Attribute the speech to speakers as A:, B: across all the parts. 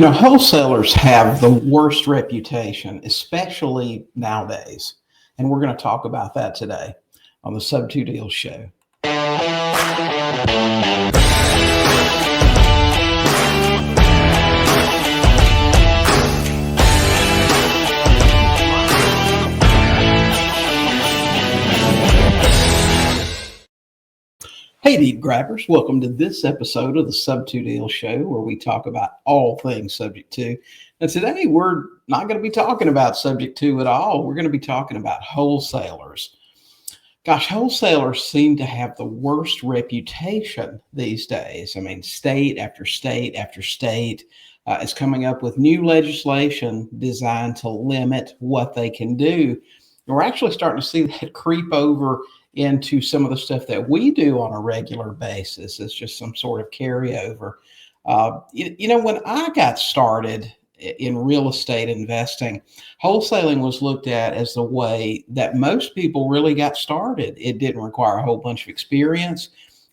A: Wholesalers have the worst reputation, especially nowadays. And we're going to talk about that today on the Sub2 Deals Show. Hey, deep grabbers, welcome to this episode of the Sub2 Deals Show, where we talk about all things subject to. And today we're not going to be talking about subject to at all. We're going to be talking about wholesalers. Gosh, wholesalers seem to have the worst reputation these days. I mean, state after state after state is coming up with new legislation designed to limit what they can do. And we're actually starting to see that creep over into some of the stuff that we do on a regular basis. It's just some sort of carryover. When I got started in real estate investing, wholesaling was looked at as the way that most people really got started. It didn't require a whole bunch of experience.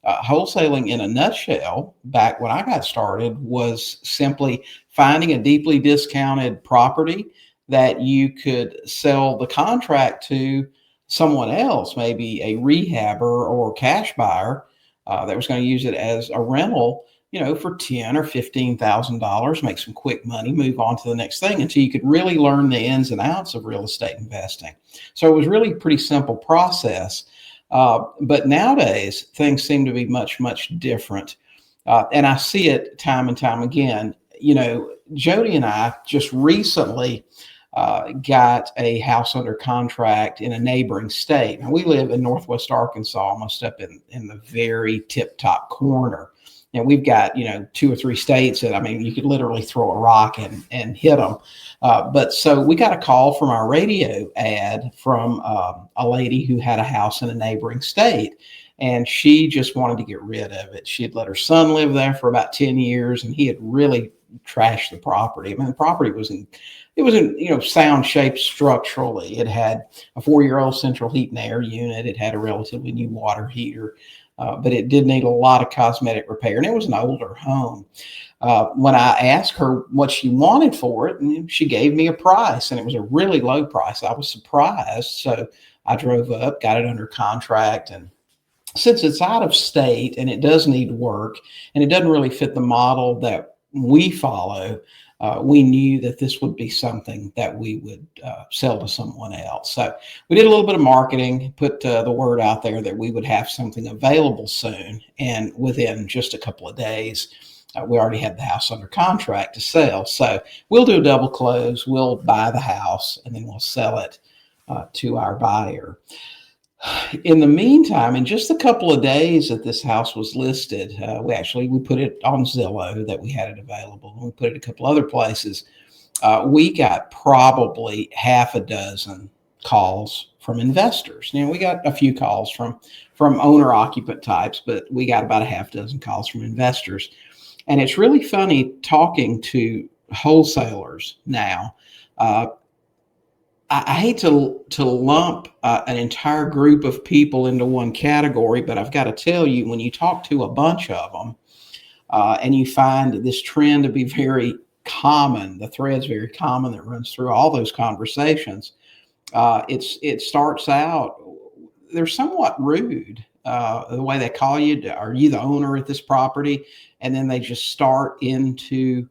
A: Wholesaling, in a nutshell, back when I got started, was simply finding a deeply discounted property that you could sell the contract to someone else, maybe a rehabber or cash buyer that was going to use it as a rental, for $10,000 or $15,000, make some quick money, move on to the next thing until you could really learn the ins and outs of real estate investing. So it was really a pretty simple process. But nowadays, things seem to be much, much different. And I see it time and time again. Jody and I just recently got a house under contract in a neighboring state. Now, we live in Northwest Arkansas, almost up in the very tip-top corner. And we've got, 2 or 3 states that, you could literally throw a rock and hit them. But so we got a call from our radio ad from a lady who had a house in a neighboring state. And she just wanted to get rid of it. She had let her son live there for about 10 years, and he had really trashed the property. The property was in sound shape structurally. It had a 4-year-old central heat and air unit. It had a relatively new water heater, but it did need a lot of cosmetic repair, and it was an older home. When I asked her what she wanted for it, and she gave me a price, and it was a really low price. I was surprised, so I drove up, got it under contract, and since it's out of state and it does need work, and it doesn't really fit the model that we follow, we knew that this would be something that we would sell to someone else. So we did a little bit of marketing, put the word out there that we would have something available soon. And within just a couple of days, we already had the house under contract to sell. So we'll do a double close. We'll buy the house and then we'll sell it to our buyer. In the meantime, in just a couple of days that this house was listed, we put it on Zillow that we had it available. We put it a couple other places. We got probably half a dozen calls from investors. We got a few calls from owner occupant types, but we got about a half dozen calls from investors. And it's really funny talking to wholesalers now. I hate to lump an entire group of people into one category, but I've got to tell you, when you talk to a bunch of them and you find this trend to be very common, the thread's very common that runs through all those conversations, it starts out, they're somewhat rude. The way they call you, are you the owner at this property? And then they just start into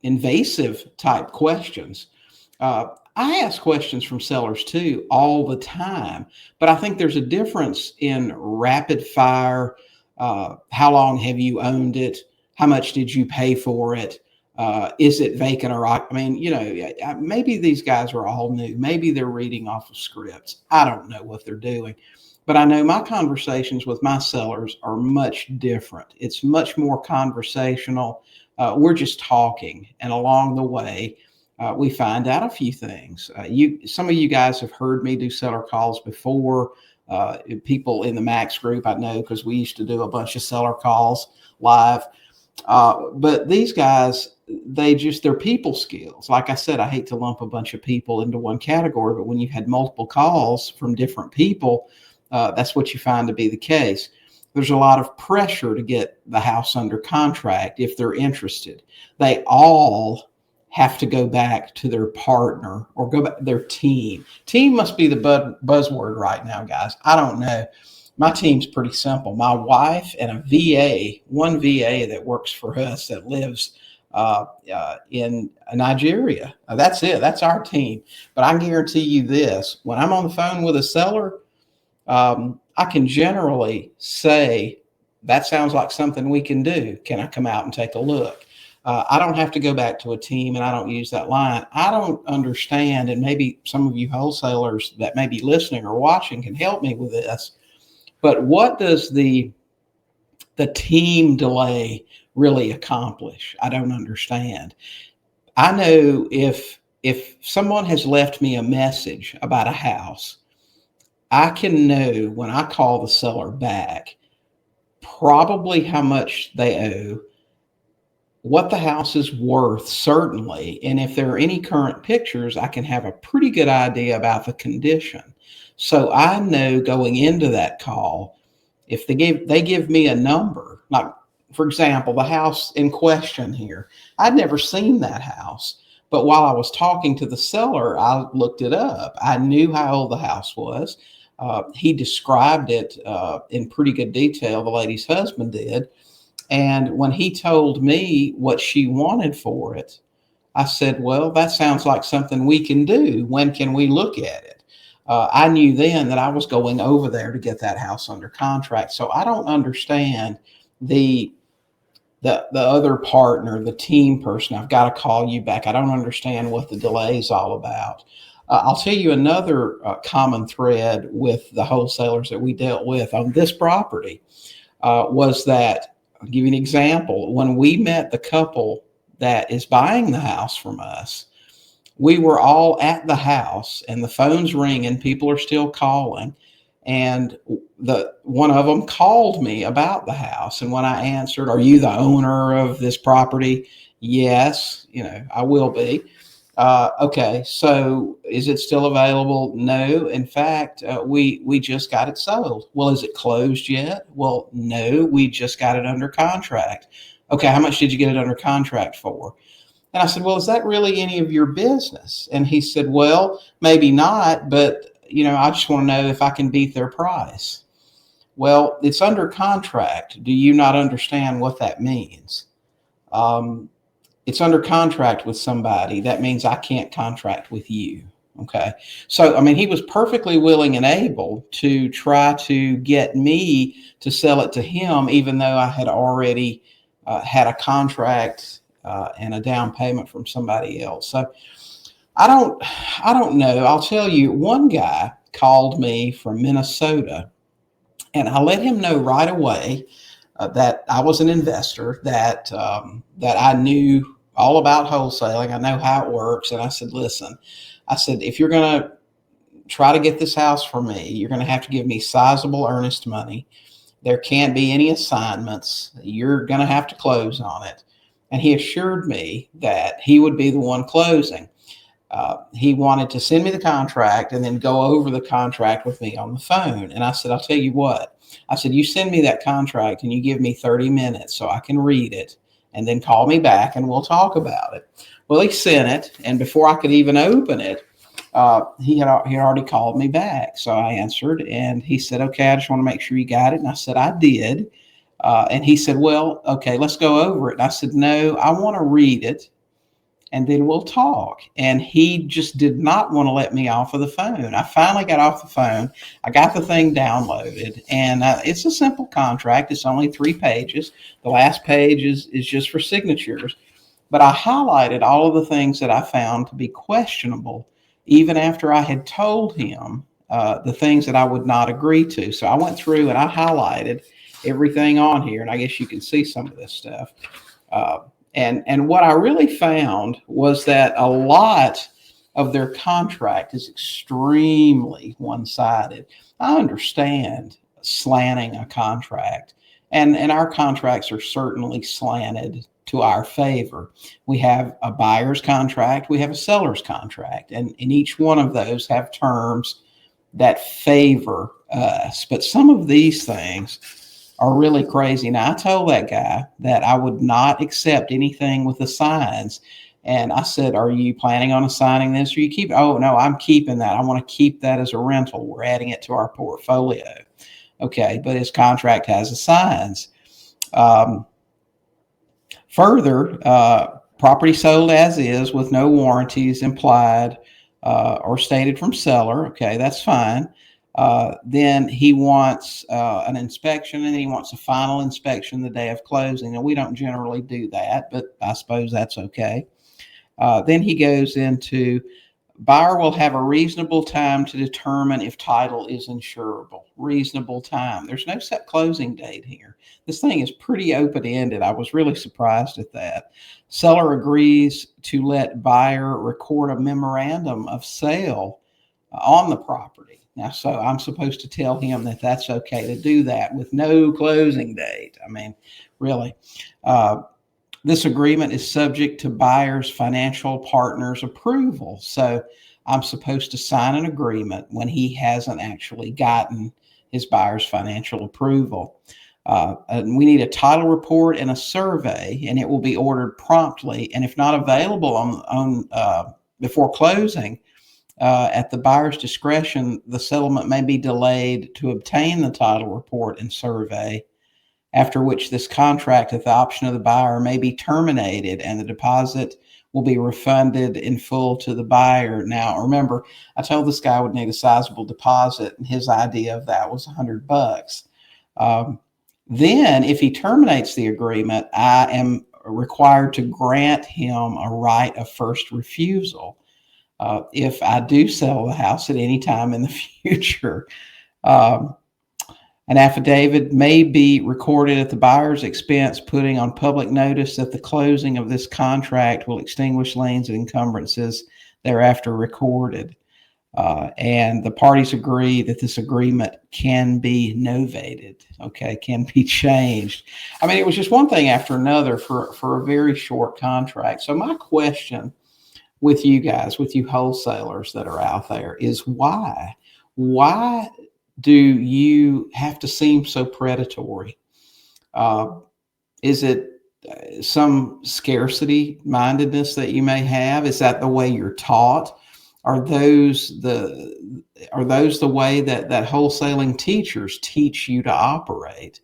A: invasive type questions. I ask questions from sellers too all the time, but I think there's a difference in rapid fire. How long have you owned it? How much did you pay for it? Is it vacant or maybe these guys are all new. Maybe they're reading off of scripts. I don't know what they're doing, but I know my conversations with my sellers are much different. It's much more conversational. We're just talking, and along the way, we find out a few things. Some of you guys have heard me do seller calls before. People in the Max group, I know, because we used to do a bunch of seller calls live. But these guys, their people skills. Like I said, I hate to lump a bunch of people into one category, but when you've had multiple calls from different people, that's what you find to be the case. there's a lot of pressure to get the house under contract if they're interested. They all have to go back to their partner or go back to their team. Team must be the buzzword right now, guys. I don't know. My team's pretty simple. My wife and a VA, one VA that works for us that lives in Nigeria. That's it. That's our team. But I guarantee you this, when I'm on the phone with a seller, I can generally say, that sounds like something we can do. Can I come out and take a look? I don't have to go back to a team, and I don't use that line. I don't understand, and maybe some of you wholesalers that may be listening or watching can help me with this, but what does the team delay really accomplish? I don't understand. I know if someone has left me a message about a house, I can know when I call the seller back probably how much they owe, what the house is worth, certainly. And if there are any current pictures, I can have a pretty good idea about the condition. So I know going into that call, if they give me a number, like, for example, the house in question here, I'd never seen that house. But while I was talking to the seller, I looked it up. I knew how old the house was. He described it in pretty good detail, the lady's husband did. And when he told me what she wanted for it, I said, well, that sounds like something we can do. When can we look at it? I knew then that I was going over there to get that house under contract. So I don't understand the other partner, the team person. I've got to call you back. I don't understand what the delay is all about. I'll tell you another common thread with the wholesalers that we dealt with on this property was that, I'll give you an example. When we met the couple that is buying the house from us, we were all at the house and the phone's ringing, people are still calling. And one of them called me about the house. And when I answered, are you the owner of this property? Yes, I will be. Okay, so is it still available? No. In fact, we just got it sold. Well, is it closed yet? Well, no, we just got it under contract. Okay, how much did you get it under contract for? And I said, well, is that really any of your business? And he said, well, maybe not, but I just want to know if I can beat their price. Well, it's under contract. Do you not understand what that means? It's under contract with somebody. That means I can't contract with you. Okay. So, he was perfectly willing and able to try to get me to sell it to him, even though I had already had a contract and a down payment from somebody else. So I don't know. I'll tell you, one guy called me from Minnesota, and I let him know right away that I was an investor, that I knew all about wholesaling. I know how it works. And I said, listen, if you're going to try to get this house for me, you're going to have to give me sizable earnest money. There can't be any assignments. You're going to have to close on it. And he assured me that he would be the one closing. He wanted to send me the contract and then go over the contract with me on the phone. And I said, I'll tell you what. I said, you send me that contract and you give me 30 minutes so I can read it, and then call me back and we'll talk about it. Well, he sent it, and before I could even open it, he had already called me back. So I answered, and he said, okay, I just want to make sure you got it. And I said, I did. And he said, well, okay, let's go over it. And I said, no, I want to read it, and then we'll talk. And he just did not want to let me off of the phone. I finally got off the phone. I got the thing downloaded, and it's a simple contract. It's only 3 pages. The last page is just for signatures. But I highlighted all of the things that I found to be questionable, even after I had told him the things that I would not agree to. So I went through and I highlighted everything on here, and I guess you can see some of this stuff. And what I really found was that a lot of their contract is extremely one-sided. I understand slanting a contract, and our contracts are certainly slanted to our favor. We have a buyer's contract, we have a seller's contract, and each one of those have terms that favor us. But some of these things are really crazy. Now, I told that guy that I would not accept anything with the signs. And I said, are you planning on assigning this, or you keep? Oh, no, I'm keeping that. I want to keep that as a rental. We're adding it to our portfolio. Okay, but his contract has the signs. Further, property sold as is with no warranties implied or stated from seller. Okay, that's fine. Then he wants an inspection, and then he wants a final inspection the day of closing. And we don't generally do that, but I suppose that's okay. Then he goes into buyer will have a reasonable time to determine if title is insurable. Reasonable time. There's no set closing date here. This thing is pretty open-ended. I was really surprised at that. Seller agrees to let buyer record a memorandum of sale on the property. Now, so I'm supposed to tell him that that's okay to do that with no closing date. I mean, really. This agreement is subject to buyer's financial partner's approval. So I'm supposed to sign an agreement when he hasn't actually gotten his buyer's financial approval. And we need a title report and a survey, and it will be ordered promptly. And if not available on before closing, at the buyer's discretion, the settlement may be delayed to obtain the title report and survey, after which this contract at the option of the buyer may be terminated and the deposit will be refunded in full to the buyer. Now, remember, I told this guy I would need a sizable deposit, and his idea of that was $100. Then, if he terminates the agreement, I am required to grant him a right of first refusal if I do sell the house at any time in the future. An affidavit may be recorded at the buyer's expense, putting on public notice that the closing of this contract will extinguish liens and encumbrances thereafter recorded. And the parties agree that this agreement can be novated, okay, can be changed. I mean, it was just one thing after another for a very short contract. So my question with you guys, with you wholesalers that are out there, is why? Why do you have to seem so predatory? Is it some scarcity mindedness that you may have? Is that the way you're taught? Are those the way that wholesaling teachers teach you to operate?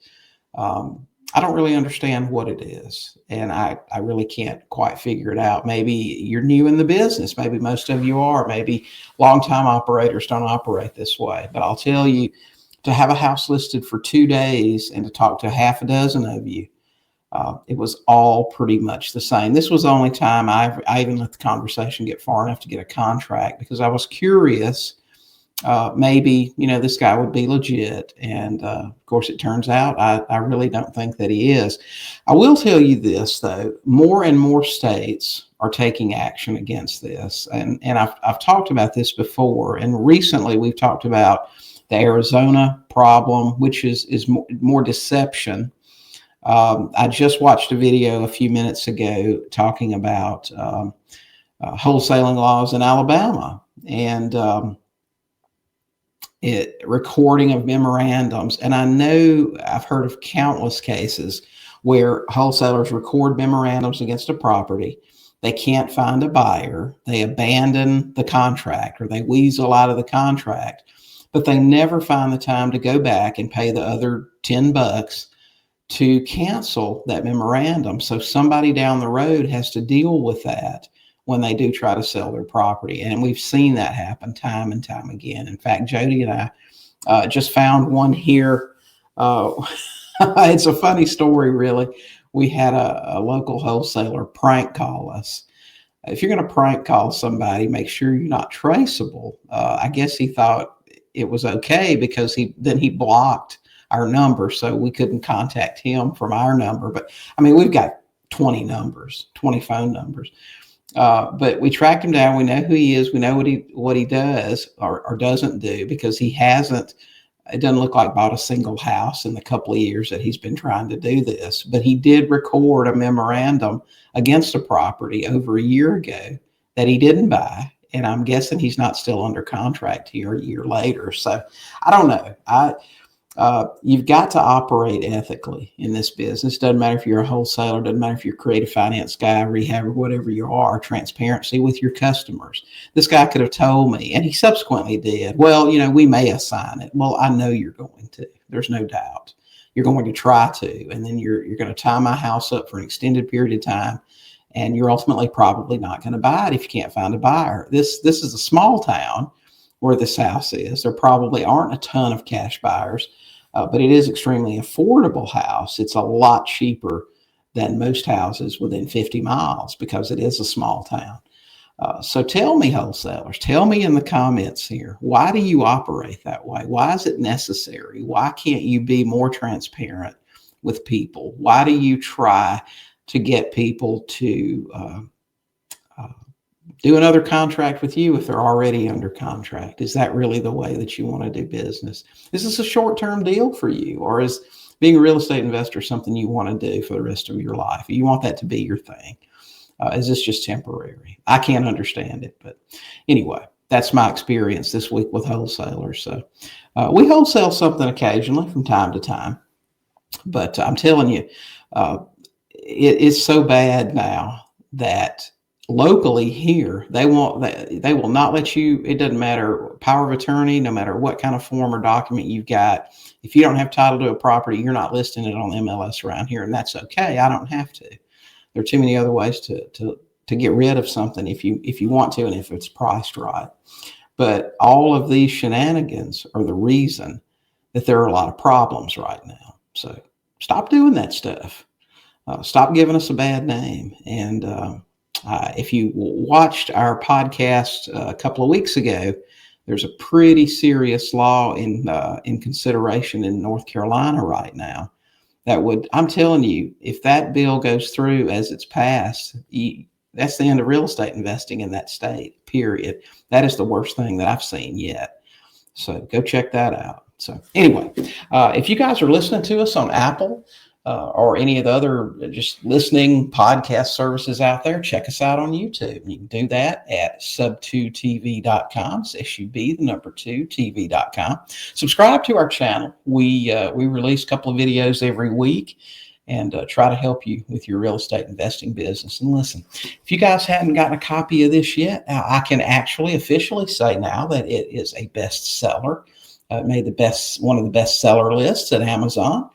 A: I don't really understand what it is, and I really can't quite figure it out. Maybe you're new in the business. Maybe most of you are. Maybe longtime operators don't operate this way. But I'll tell you, to have a house listed for 2 days and to talk to half a dozen of you, it was all pretty much the same. This was the only time I even let the conversation get far enough to get a contract, because I was curious. Maybe, this guy would be legit. And of course, it turns out I really don't think that he is. I will tell you this, though. More and more states are taking action against this. And I've talked about this before. And recently, we've talked about the Arizona problem, which is more deception. I just watched a video a few minutes ago talking about wholesaling laws in Alabama. And recording of memorandums. And I know I've heard of countless cases where wholesalers record memorandums against a property. They can't find a buyer. They abandon the contract, or they weasel out of the contract, but they never find the time to go back and pay the other $10 to cancel that memorandum. So somebody down the road has to deal with that when they do try to sell their property. And we've seen that happen time and time again. In fact, Jody and I just found one here. It's a funny story, really. We had a local wholesaler prank call us. If you're going to prank call somebody, make sure you're not traceable. I guess he thought it was okay because he blocked our number, so we couldn't contact him from our number. But I mean, we've got 20 phone numbers. But we tracked him down. We know who he is. We know what he does or doesn't do, because he hasn't, it doesn't look like, bought a single house in the couple of years that he's been trying to do this. But he did record a memorandum against a property over a year ago that he didn't buy. And I'm guessing he's not still under contract here a year later. So I don't know. You've got to operate ethically in this business. Doesn't matter if you're a wholesaler, doesn't matter if you're a creative finance guy, rehab, or whatever you are. Transparency with your customers. This guy could have told me, and he subsequently did, well, we may assign it. Well, I know you're going to. There's no doubt. You're going to try to, and then you're going to tie my house up for an extended period of time, and you're ultimately probably not going to buy it if you can't find a buyer. This is a small town where this house is. There probably aren't a ton of cash buyers. But it is extremely affordable house. It's a lot cheaper than most houses within 50 miles because it is a small town. So tell me, wholesalers, tell me in the comments here, why do you operate that way? Why is it necessary? Why can't you be more transparent with people? Why do you try to get people to do another contract with you if they're already under contract? Is that really the way that you want to do business? Is this a short-term deal for you, or is being a real estate investor something you want to do for the rest of your life? You want that to be your thing? Is this just temporary? I can't understand it, but anyway, that's my experience this week with wholesalers. So we wholesale something occasionally from time to time, but I'm telling you, it's so bad now that locally here, they will not let you. It doesn't matter power of attorney, no matter what kind of form or document you've got. If you don't have title to a property, you're not listing it on MLS around here, and that's okay. I don't have to. There are too many other ways to get rid of something if you want to, and if it's priced right. But all of these shenanigans are the reason that there are a lot of problems right now. So stop doing that stuff. Stop giving us a bad name. And if you watched our podcast a couple of weeks ago, there's a pretty serious law in consideration in North Carolina right now that would, I'm telling you, if that bill goes through as it's passed, that's the end of real estate investing in that state, period. That is the worst thing that I've seen yet. So go check that out. So anyway, if you guys are listening to us on Apple, or any of the other just listening podcast services out there, check us out on YouTube. You can do that at sub2tv.com, SUB2TV.com. Subscribe to our channel. We release a couple of videos every week and try to help you with your real estate investing business. And listen, if you guys haven't gotten a copy of this yet, I can actually officially say now that it is a bestseller. It made one of the bestseller lists at Amazon.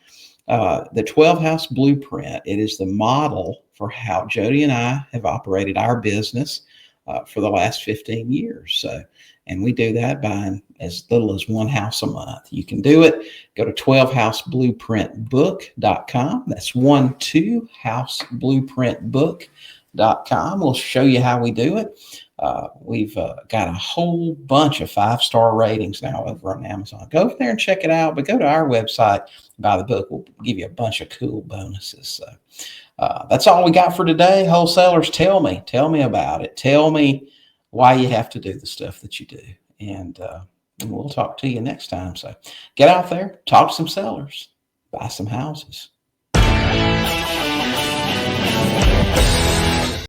A: The 12 House Blueprint. It is the model for how Jody and I have operated our business for the last 15 years. So, and we do that buying as little as one house a month. You can do it. Go to 12houseblueprintbook.com. That's 12houseblueprintbook.com. We'll show you how we do it. We've got a whole bunch of 5-star ratings now over on Amazon. Go over there and check it out, but go to our website, buy the book. We'll give you a bunch of cool bonuses. So that's all we got for today. Wholesalers, tell me about it. Tell me why you have to do the stuff that you do. And we'll talk to you next time. So get out there, talk to some sellers, buy some houses.